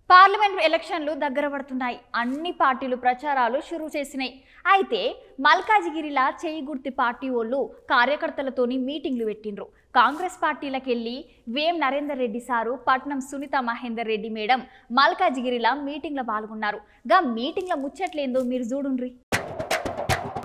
Parliament ఎలక్షన్లు దగ్గర పడుతున్నాయి. అన్ని పార్టీలు ప్రచారాలు షురూ చేసినాయి. అయితే మల్కాజిగిరిలా చేయి గుర్తి పార్టీ వాళ్ళు కార్యకర్తలతోని మీటింగ్లు పెట్టిండ్రు. కాంగ్రెస్ పార్టీలకెళ్ళి వేం నరేందర్ రెడ్డి సారు, పట్నం సునీత మహేందర్ రెడ్డి మేడం మల్కాజిగిరిలా మీటింగ్లో పాల్గొన్నారు. గా మీటింగ్ల ముచ్చట్లేందో మీరు చూడుండ్రి.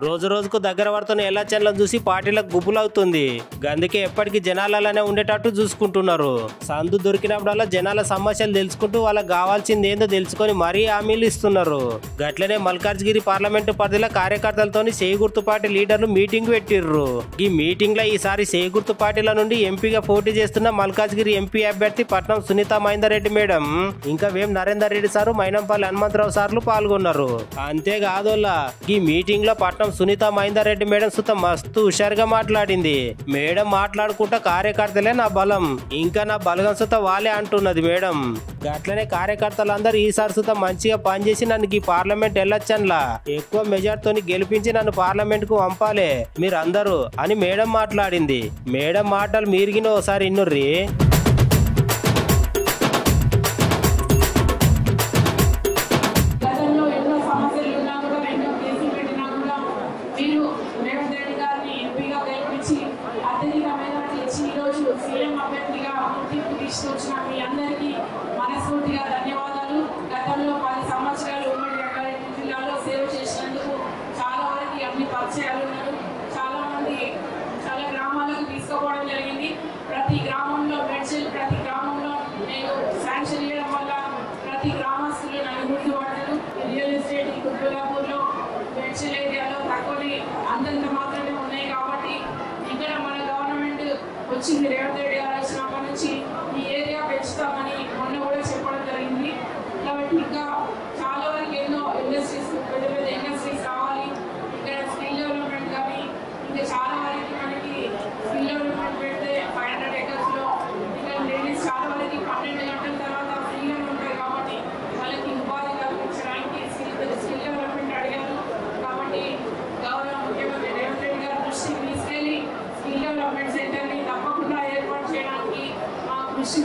రోజు రోజుకు దగ్గర పడుతున్న ఎలక్షన్లను చూసి పార్టీలకు గుబులవుతుంది. అందుకే ఎప్పటికీ జనాలనే ఉండేటట్టు చూసుకుంటున్నారు. సందు దొరికినప్పుడల్లా జనాల సమస్యలు తెలుసుకుంటూ వాళ్ళకి కావాల్సింది ఏందో తెలుసుకొని మరీ హామీలు ఇస్తున్నారు. గట్లనే మల్కాజ్గిరి పార్లమెంటు పరిధిలో కార్యకర్తలతోని చేగుర్తు పార్టీ లీడర్లు మీటింగ్ పెట్టిర్రు. ఈ మీటింగ్ లో ఈసారి చేగుర్తు పార్టీల నుండి ఎంపీగా పోటీ చేస్తున్న మల్కాజ్గిరి ఎంపీ అభ్యర్థి పట్నం సునీత మహేందర్ రెడ్డి మేడం, ఇంకా వేం నరేందర్ రెడ్డి సారు, మైనంపల్లి హనుమంతరావు సార్లు పాల్గొన్నారు. అంతేకాదోలా ఈ మీటింగ్ లో పట్నం సునీత మహేందర్ రెడ్డి మేడం సుత మస్తు హుషారుగా మాట్లాడింది. మేడం మాట్లాడుకుంటా కార్యకర్తలే నా బలం, ఇంకా నా బలగం సుత వాళ్ళే అంటున్నది మేడం. అట్లనే కార్యకర్తలందరూ ఈసారి సుత మంచిగా పనిచేసి నన్ను ఈ పార్లమెంట్ వెళ్ళొచ్చన్లా ఎక్కువ మెజార్టీతోని గెలిపించి నన్ను పార్లమెంట్ కు పంపాలే మీరందరూ అని మేడం మాట్లాడింది. మేడం మాటలు మీరిగిన ఓసారి ఇన్నుర్రి. మీ అందరికీ మనస్ఫూర్తిగా ధన్యవాదాలు. గతంలో 10 సంవత్సరాలు ఉమ్మడి రంగారెడ్డి జిల్లాలో సేవ చేసినందుకు చాలా వరకు అన్ని పరిచయాలు ఉన్నారు. చాలా మంది చాలా గ్రామాలకు తీసుకోవడం జరిగింది. ప్రతి గ్రామంలో బెడ్షీల్, ప్రతి గ్రామంలో నేను శాంక్షన్ చేయడం వల్ల ప్రతి గ్రామస్తులు నన్ను గుర్తుపడతారు. రియల్ ఎస్టేట్ కుర్బులాపూర్లో బెడ్షీల్ ఏరియాలో తక్కువని అంతంత మాత్రమే ఉన్నాయి. కాబట్టి ఇక్కడ మన గవర్నమెంట్ వచ్చింది, రేవంత్ రెడ్డి గారు వచ్చినప్పటి నుంచి ఈ ఏరియా పెంచుతామని మొన్న కూడా చెప్పడం జరిగింది. కాబట్టి ఇంకా చాలా వరకు ఎన్నో ఇండస్ట్రీస్, పెద్ద పెద్ద ఇండస్ట్రీస్ రావాలి. ఇక్కడ స్కిల్ డెవలప్మెంట్ కానీ ఇంకా చాలా వరకు మనకి స్కిల్ డెవలప్మెంట్ పెడితే 500 acres ఇంకా లేడీస్ చాలా వరకు 12 గంటల తర్వాత ఫ్రీగానే ఉంటాయి. కాబట్టి వాళ్ళకి ఉపాధి కల్పించడానికి స్కిల్ డెవలప్మెంట్ అడిగారు. కాబట్టి గౌరవ ముఖ్యమంత్రి రేవంత్ రెడ్డి గారి దృష్టికి తీసుకెళ్లి స్కిల్ డెవలప్మెంట్ సెంటర్ని తప్పకుండా ఏర్పాటు చేయడానికి మా కృషి